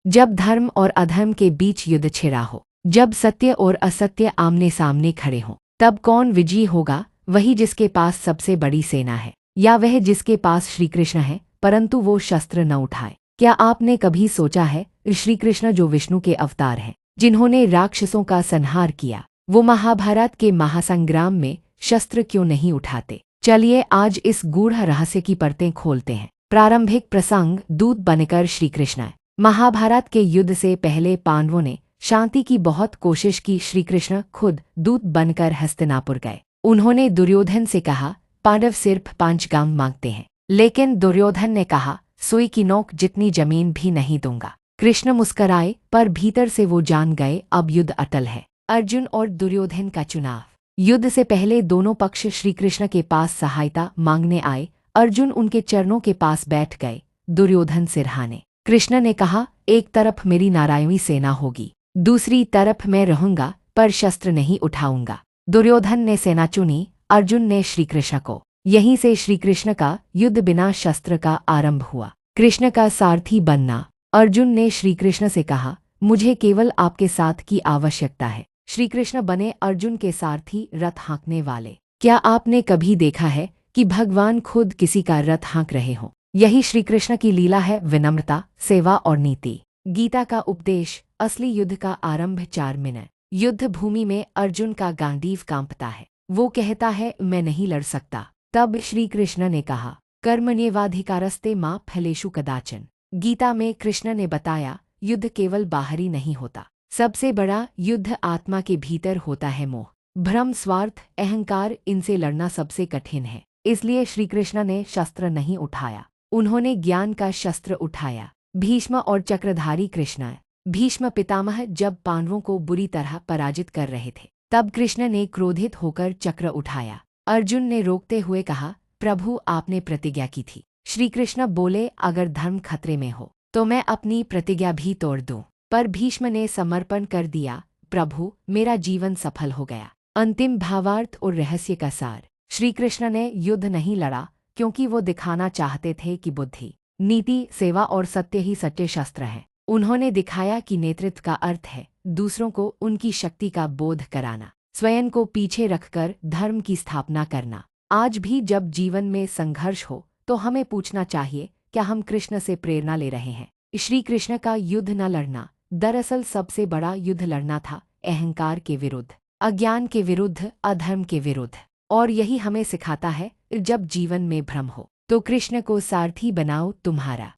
जब धर्म और अधर्म के बीच युद्ध छिड़ा हो, जब सत्य और असत्य आमने सामने खड़े हों, तब कौन विजयी होगा? वही जिसके पास सबसे बड़ी सेना है, या वह जिसके पास श्री कृष्ण है परंतु वो शस्त्र न उठाए? क्या आपने कभी सोचा है, श्री कृष्ण जो विष्णु के अवतार हैं, जिन्होंने राक्षसों का संहार किया, वो महाभारत के महासंग्राम में शस्त्र क्यों नहीं उठाते? चलिए आज इस गूढ़ रहस्य की परतें खोलते हैं। प्रारंभिक प्रसंग, दूत बनकर श्री कृष्ण। महाभारत के युद्ध से पहले पांडवों ने शांति की बहुत कोशिश की। श्री कृष्ण खुद दूत बनकर हस्तिनापुर गए। उन्होंने दुर्योधन से कहा, पांडव सिर्फ 5 गांव मांगते हैं, लेकिन दुर्योधन ने कहा, सुई की नोक जितनी जमीन भी नहीं दूंगा। कृष्ण मुस्कराए, पर भीतर से वो जान गए अब युद्ध अटल है। अर्जुन और दुर्योधन का चुनाव। युद्ध से पहले दोनों पक्ष श्री कृष्ण के पास सहायता मांगने आए। अर्जुन उनके चरणों के पास बैठ गए, दुर्योधन सिरहाने। कृष्ण ने कहा, एक तरफ मेरी नारायणी सेना होगी, दूसरी तरफ मैं रहूंगा, पर शस्त्र नहीं उठाऊंगा। दुर्योधन ने सेना चुनी, अर्जुन ने श्री कृष्ण को। यहीं से श्री कृष्ण का युद्ध बिना शस्त्र का आरंभ हुआ। कृष्ण का सारथी बनना। अर्जुन ने श्री कृष्ण से कहा, मुझे केवल आपके साथ की आवश्यकता है। श्री कृष्ण बने अर्जुन के सारथी, रथ हाँकने वाले। क्या आपने कभी देखा है कि भगवान खुद किसी का रथ हाँक रहे हों? यही श्री कृष्ण की लीला है, विनम्रता, सेवा और नीति। गीता का उपदेश। असली युद्ध का आरंभ 4 मिनट। युद्ध भूमि में अर्जुन का गांडीव कांपता है। वो कहता है, मैं नहीं लड़ सकता। तब श्री कृष्ण ने कहा, कर्मण्येवाधिकारस्ते मा फलेषु कदाचन। गीता में कृष्ण ने बताया, युद्ध केवल बाहरी नहीं होता, सबसे बड़ा युद्ध आत्मा के भीतर होता है। मोह, भ्रम, स्वार्थ, अहंकार, इनसे लड़ना सबसे कठिन है। इसलिए श्री कृष्ण ने शस्त्र नहीं उठाया, उन्होंने ज्ञान का शस्त्र उठाया। भीष्म और चक्रधारी कृष्ण। भीष्म पितामह जब पांडवों को बुरी तरह पराजित कर रहे थे, तब कृष्ण ने क्रोधित होकर चक्र उठाया। अर्जुन ने रोकते हुए कहा, प्रभु आपने प्रतिज्ञा की थी। श्री कृष्ण बोले, अगर धर्म खतरे में हो तो मैं अपनी प्रतिज्ञा भी तोड़ दूं। पर भीष्म ने समर्पण कर दिया, प्रभु मेरा जीवन सफल हो गया। अंतिम भावार्थ और रहस्य का सार। श्री कृष्ण ने युद्ध नहीं लड़ा क्योंकि वो दिखाना चाहते थे कि बुद्धि, नीति, सेवा और सत्य ही सच्चे शस्त्र हैं। उन्होंने दिखाया कि नेतृत्व का अर्थ है दूसरों को उनकी शक्ति का बोध कराना, स्वयं को पीछे रखकर धर्म की स्थापना करना। आज भी जब जीवन में संघर्ष हो तो हमें पूछना चाहिए, क्या हम कृष्ण से प्रेरणा ले रहे हैं? श्री कृष्ण का युद्ध न लड़ना दरअसल सबसे बड़ा युद्ध लड़ना था, अहंकार के विरुद्ध, अज्ञान के विरुद्ध, अधर्म के विरुद्ध। और यही हमें सिखाता है, जब जीवन में भ्रम हो तो कृष्ण को सारथी बनाओ तुम्हारा।